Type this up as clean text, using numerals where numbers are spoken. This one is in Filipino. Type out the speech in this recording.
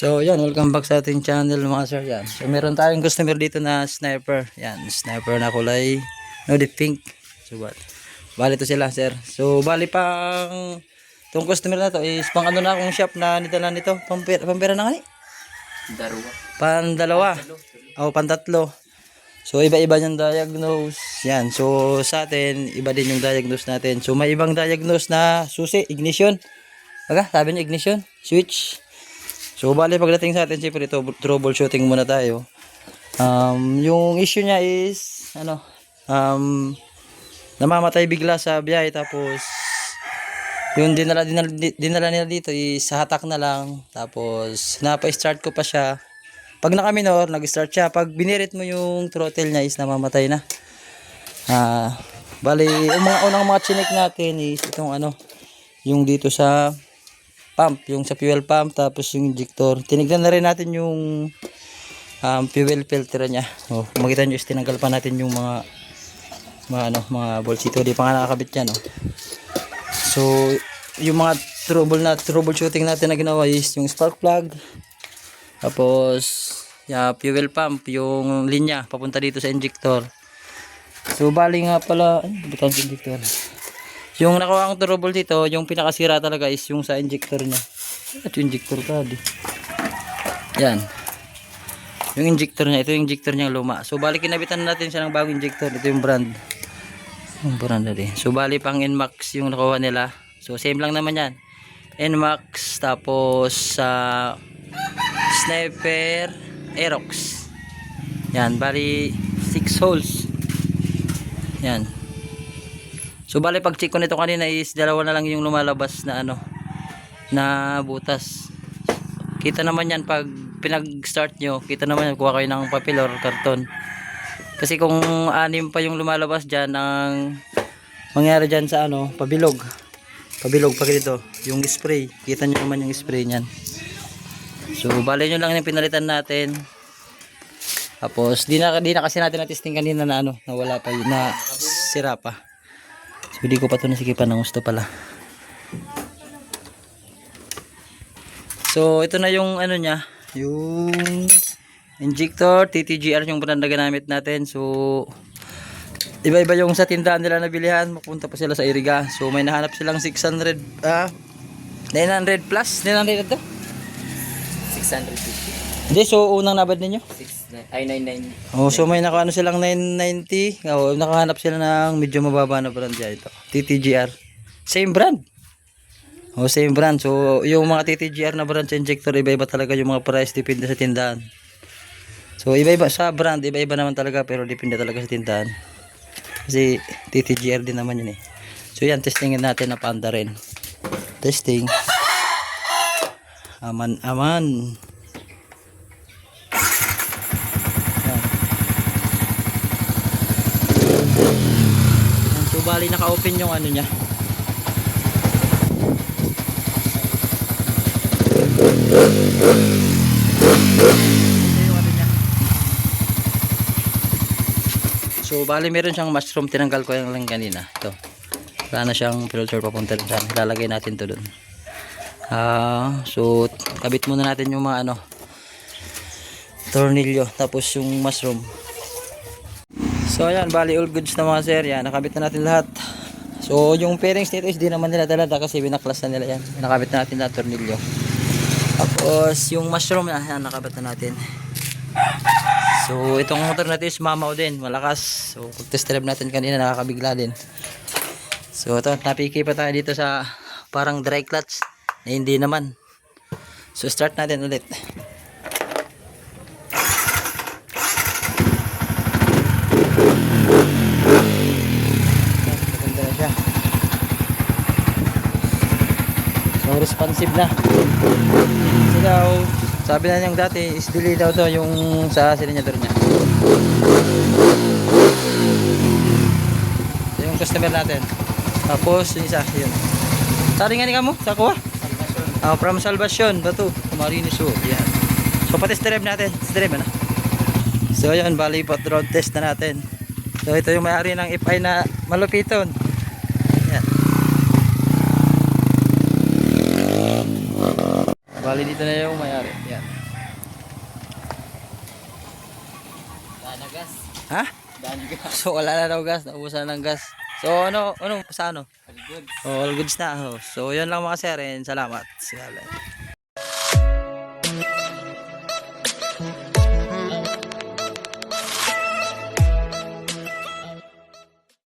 So yan, welcome back sa ating channel mga sir. Yan. So meron tayong customer dito na sniper. Yan, sniper na kulay pink. So bali to sila sir. So bali pang tong customer na to is pang ano na akong shop na nitala nito. Pampera na nga ni. Pandalawa. O pantatlo. So iba-iba yung diagnose. Yan. So sa atin iba din yung diagnose natin. So may ibang diagnose na susi, ignition. Aga, sabi niya ignition, switch. So bali pagdating sa atin siyempre ito troubleshooting muna tayo. Yung issue niya is namamatay bigla sa biyahe, tapos yung dinala nila dito is sa hatak na lang, tapos napa-start ko pa siya. Pag naka-minor, nag-start siya. Pag binirit mo yung throttle niya is namamatay na. Bali yung unang mga chinik natin is itong yung dito sa pump, yung sa fuel pump, tapos yung injector. Tinignan na rin natin yung fuel filter niya. Makita nyo is tinanggal pa natin yung mga bolsito, di pa nga nakakabit yan. So yung mga troubleshooting natin na ginawa is yung spark plug, tapos fuel pump, yung linya papunta dito sa injector. So bali nga pala butang injector. Yung nakuha ang trouble dito, yung pinakasira talaga is yung sa injector niya. At yung injector pad. Yan. Yung injector niya, ito yung injector niya luma. So bali kinabitan natin siya ng bagong injector. Ito yung brand. Yung brand natin. So bali pang NMAX yung nakuha nila. So same lang naman yan. NMAX, tapos Sniper Aerox. Yan, bali 6 holes. Yan. So bali pag check ko nito kanina is dalawa na lang yung lumalabas na na butas. Kita naman yan pag pinag-start nyo, kita naman yan, kuha kayo ng papel or karton. Kasi kung 6 pa yung lumalabas dyan, ang mangyari dyan sa pabilog pa dito, yung spray, kita nyo naman yung spray nyan. So bali nyo lang yung pinalitan natin. Tapos di na kasi natin na-testing kanina na na wala pa, na sira pa. So hindi ko pa ito nasikipan ng gusto pala. So ito na yung niya, yung injector, TTGR yung brand na ginamit natin. So iba-iba yung sa tindahan nila nabilihan, mapunta pa sila sa Iriga. So may nahanap silang 900 plus, 900 ito? 650. Hindi, so unang nabad ninyo? 999. So may silang 990. Nakahanap sila ng medyo mababa na brand dyan ito. TTGR. Same brand. Same brand. So yung mga TTGR na brand sa injector, iba-iba talaga yung mga price, depende sa tindahan. So iba-iba sa brand, iba-iba naman talaga, pero depende talaga sa tindahan. Kasi TTGR din naman yun eh. So yan, testingin natin na paanda rin. Testing. Aman. So bali naka-open yung niya. So bali meron siyang mushroom, tinanggal ko yung lang kanina. Ito. Wala na siyang filter papunta rin saan. Ilalagay natin to doon. So kabit muna natin yung mga tornilyo, tapos yung mushroom. So ayan, bali all goods na mga sir. Yan, nakabit na natin lahat. So yung pairings nito is di naman nila talada kasi binaklas na nila yan. Nakabit na natin lahat tornilyo. Tapos yung mushroom na yan, nakabit na natin. So itong motor natin is mamaw din, malakas. So kung test drive natin kanina, nakakabigla din. So ito, napiki pa tayo dito sa parang dry clutch na hindi naman. So start natin ulit. Maganda na siya. So responsive na. Kasi daw, sabi na niyang dati is delay daw to yung sa silinyador niya. So yung customer natin. Tapos yung isa, yun. Sari nga ni kamo, sa kuha? From Salvacion, Batu, Camarines Sur. Yan. So pa-test drive natin. Test drive na. So yun, bali road test na natin. So ito yung may-ari ng FI na malupiton. Yan. Bali dito na yung may-ari. Yan. Ha? Daan ka. So wala na daw gas, naubusan na ng gas. So ano sa ano? All good. Oh, all goods na. Oh. So yun lang mga sir, and salamat. Sige.